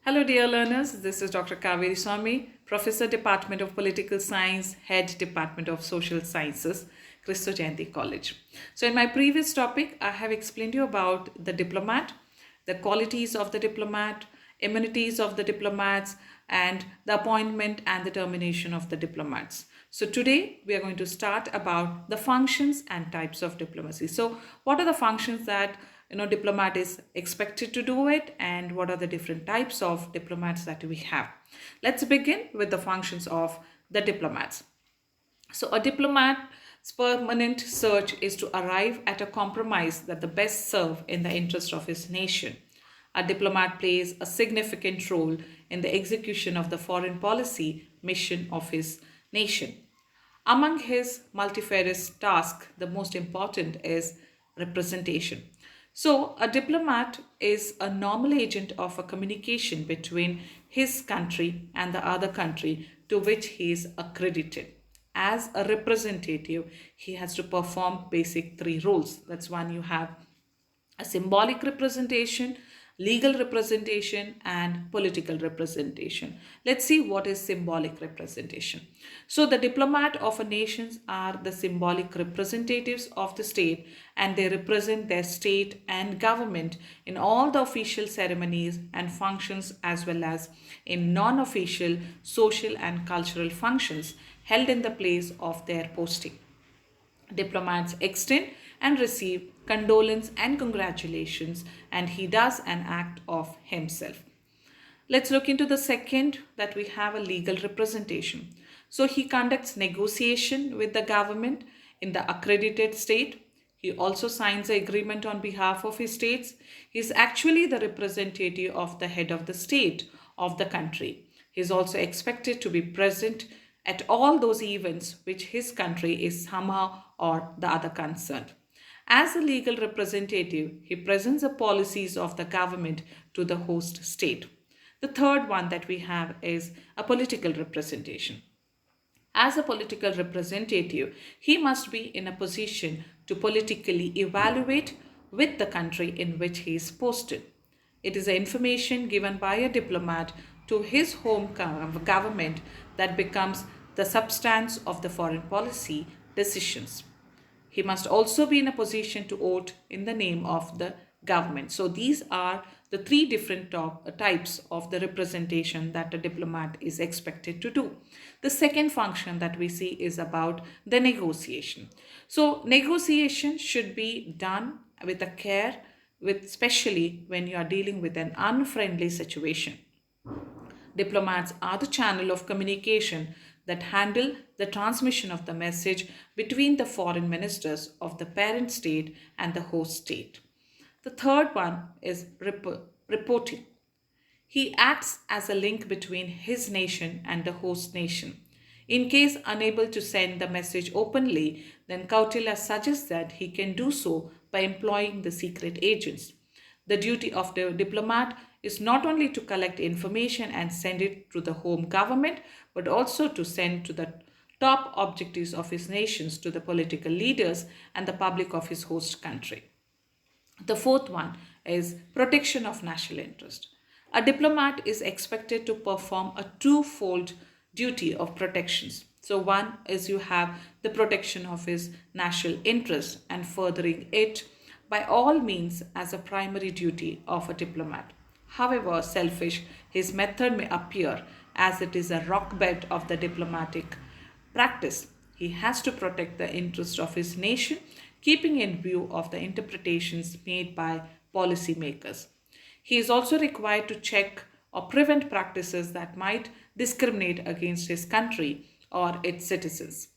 Hello, dear learners. This is Dr. Kaveri Swami, Professor, Department of Political Science, Head, Department of Social Sciences, Christo Jayanti College. So, in my previous topic, I have explained you about the diplomat, the qualities of the diplomat, immunities of the diplomats, and the appointment and the termination of the diplomats. So today we are going to start about the functions and types of diplomacy. So what are the functions that diplomat is expected to do it, and what are the different types of diplomats that we have? Let's begin with the functions of the diplomats. So a diplomat's permanent search is to arrive at a compromise that the best serve in the interest of his nation. A diplomat plays a significant role in the execution of the foreign policy mission of his nation. Among his multifarious tasks, the most important is representation. So, a diplomat is a normal agent of a communication between his country and the other country to which he is accredited. As a representative, he has to perform basic three roles. That's one, you have a symbolic representation, legal representation, and political representation. Let's see what is symbolic representation. So the diplomat of a nation are the symbolic representatives of the state, and they represent their state and government in all the official ceremonies and functions, as well as in non-official social and cultural functions held in the place of their posting. Diplomats extend and receive condolence and congratulations, and he does an act of himself. Let's look into the second, that we have a legal representation. So he conducts negotiation with the government in the accredited state. He also signs an agreement on behalf of his states. He is actually the representative of the head of the state of the country. He is also expected to be present at all those events which his country is somehow or the other concerned. As a legal representative, he presents the policies of the government to the host state. The third one that we have is a political representation. As a political representative, he must be in a position to politically evaluate with the country in which he is posted. It is the information given by a diplomat to his home government that becomes the substance of the foreign policy decisions. He must also be in a position to vote in the name of the government. So these are the three different types of the representation that a diplomat is expected to do. The second function that we see is about the negotiation. So negotiation should be done with a care, with especially when you are dealing with an unfriendly situation. Diplomats are the channel of communication that handle the transmission of the message between the foreign ministers of the parent state and the host state. The third one is reporting. He acts as a link between his nation and the host nation. In case unable to send the message openly, then Kautilya suggests that he can do so by employing the secret agents. The duty of the diplomat is not only to collect information and send it to the home government, but also to send to the top objectives of his nations to the political leaders and the public of his host country. The fourth one is protection of national interest. A diplomat is expected to perform a twofold duty of protections. So one is you have the protection of his national interest and furthering it by all means as a primary duty of a diplomat. However selfish his method may appear, as it is a rockbed of the diplomatic practice, he has to protect the interest of his nation, keeping in view of the interpretations made by policymakers. He is also required to check or prevent practices that might discriminate against his country or its citizens.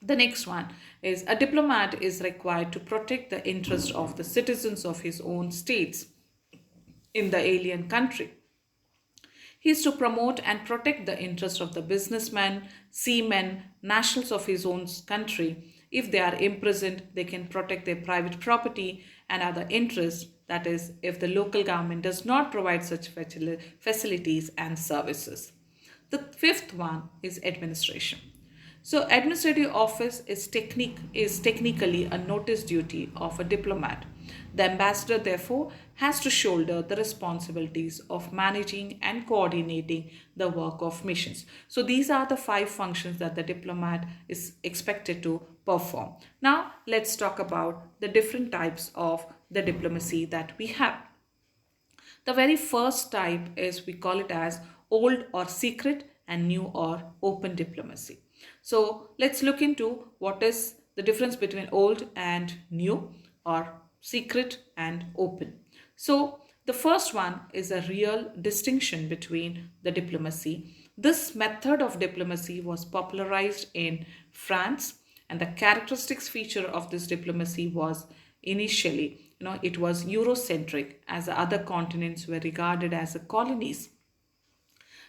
The next one is a diplomat is required to protect the interest of the citizens of his own states in the alien country. He is to promote and protect the interests of the businessmen, seamen, nationals of his own country. If they are imprisoned, they can protect their private property and other interests. That is, if the local government does not provide such facilities and services. The fifth one is administration. So administrative office is technically a notice duty of a diplomat. The ambassador, therefore, has to shoulder the responsibilities of managing and coordinating the work of missions. So, these are the 5 functions that the diplomat is expected to perform. Now, let's talk about the different types of the diplomacy that we have. The very first type is, we call it as old or secret and new or open diplomacy. So let's look into what is the difference between old and new, or secret and open. So the first one is a real distinction between the diplomacy. This method of diplomacy was popularized in France, and the characteristics feature of this diplomacy was initially, it was Eurocentric, as the other continents were regarded as colonies.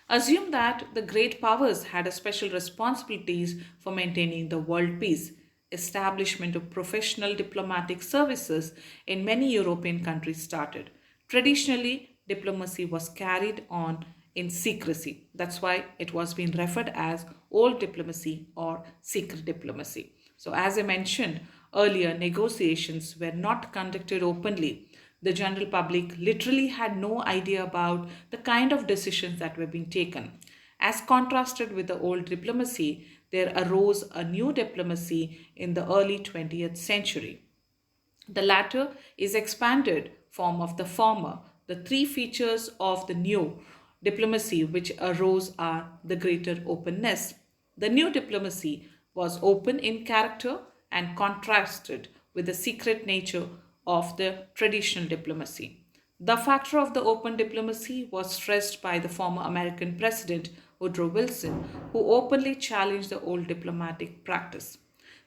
Assume that the great powers had a special responsibilities for maintaining the world peace. Establishment of professional diplomatic services in many European countries started. Traditionally, diplomacy was carried on in secrecy. That's why it was being referred as old diplomacy or secret diplomacy. So, as I mentioned earlier, negotiations were not conducted openly. The general public literally had no idea about the kind of decisions that were being taken. As contrasted with the old diplomacy, there arose a new diplomacy in the early 20th century. The latter is expanded form of the former. The 3 features of the new diplomacy which arose are the greater openness. The new diplomacy was open in character and contrasted with the secret nature of the traditional diplomacy. The factor of the open diplomacy was stressed by the former American President Woodrow Wilson, who openly challenged the old diplomatic practice.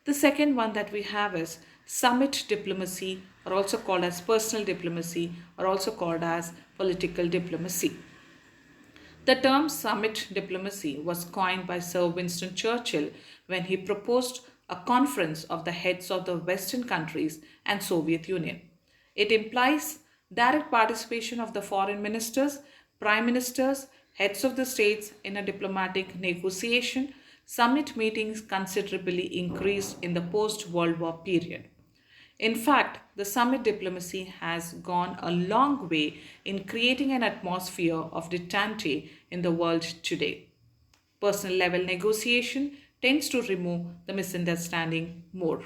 The second one that we have is summit diplomacy, or also called as personal diplomacy, or also called as political diplomacy. The term summit diplomacy was coined by Sir Winston Churchill when he proposed a conference of the heads of the Western countries and Soviet Union. It implies direct participation of the foreign ministers, prime ministers, heads of the states in a diplomatic negotiation. Summit meetings considerably increased in the post-World War period. In fact, the summit diplomacy has gone a long way in creating an atmosphere of detente in the world today. Personal level negotiation tends to remove the misunderstanding more.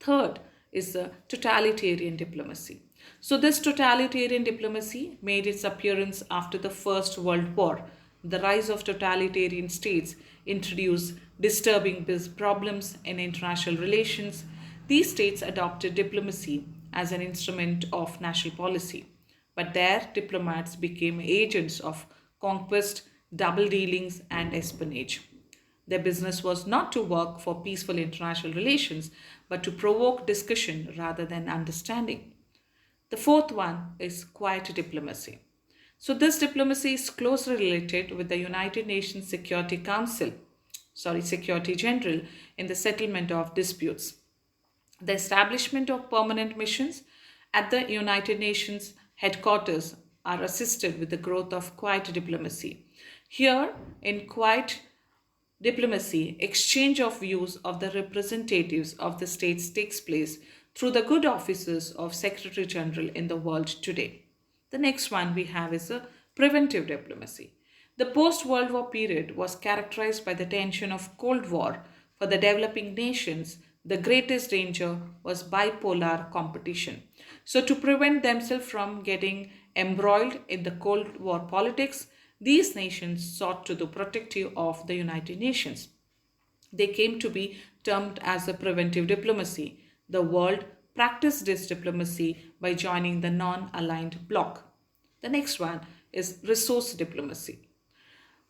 Third is the totalitarian diplomacy. So, this totalitarian diplomacy made its appearance after the First World War. The rise of totalitarian states introduced disturbing problems in international relations. These states adopted diplomacy as an instrument of national policy, but their diplomats became agents of conquest, double dealings, and espionage. Their business was not to work for peaceful international relations, but to provoke discussion rather than understanding. The fourth one is quiet diplomacy. So, this diplomacy is closely related with the United Nations Security General in the settlement of disputes. The establishment of permanent missions at the United Nations headquarters are assisted with the growth of quiet diplomacy. Here, in quiet diplomacy, exchange of views of the representatives of the states takes place through the good offices of Secretary General in the world today. The next one we have is a preventive diplomacy. The post-World War period was characterized by the tension of Cold War. For the developing nations, the greatest danger was bipolar competition. So, to prevent themselves from getting embroiled in the Cold War politics, these nations sought to the protective of the United Nations. They came to be termed as a preventive diplomacy. The world practiced this diplomacy by joining the non-aligned bloc. The next one is resource diplomacy.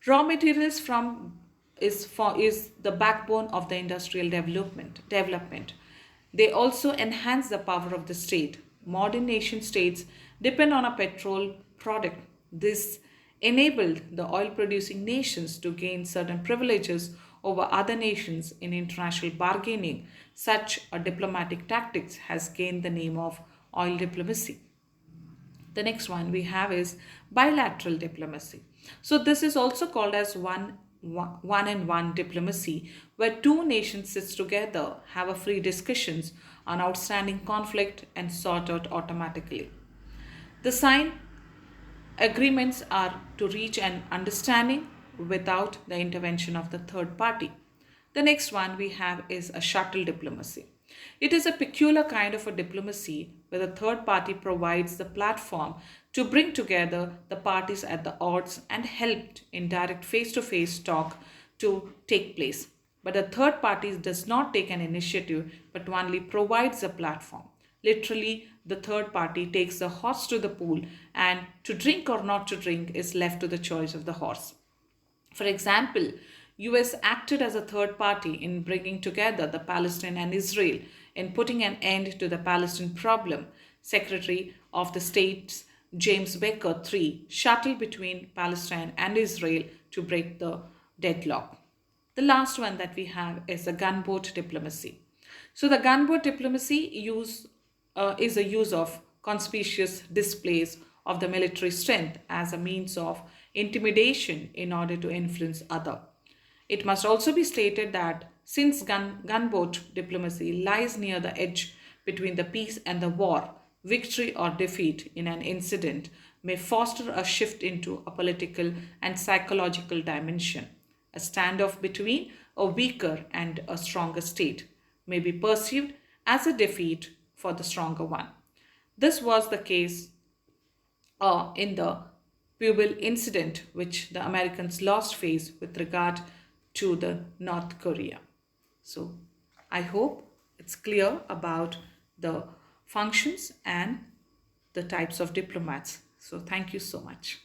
Raw materials is the backbone of the industrial development. They also enhance the power of the state. Modern nation states depend on a petrol product. This enabled the oil producing nations to gain certain privileges over other nations in international bargaining. Such a diplomatic tactics has gained the name of oil diplomacy. The next one we have is bilateral diplomacy. So this is also called as one and one diplomacy, where two nations sit together, have a free discussions an outstanding conflict and sort out automatically. The sign agreements are to reach an understanding without the intervention of the third party. The next one we have is a shuttle diplomacy. It is a peculiar kind of a diplomacy where the third party provides the platform to bring together the parties at the odds and helped in direct face to face talk to take place. But the third party does not take an initiative but only provides a platform. Literally, the third party takes the horse to the pool, and to drink or not to drink is left to the choice of the horse. For example, US acted as a third party in bringing together the Palestine and Israel in putting an end to the Palestine problem. Secretary of the State's James Baker III shuttled between Palestine and Israel to break the deadlock. The last one that we have is the gunboat diplomacy. So the gunboat diplomacy is a use of conspicuous displays of the military strength as a means of intimidation in order to influence other. It must also be stated that since gunboat diplomacy lies near the edge between the peace and the war, victory or defeat in an incident may foster a shift into a political and psychological dimension. A standoff between a weaker and a stronger state may be perceived as a defeat for the stronger one. This was the case in the Pueblo incident, which the Americans lost face with regard to the North Korea. So I hope it's clear about the functions and the types of diplomats. So thank you so much.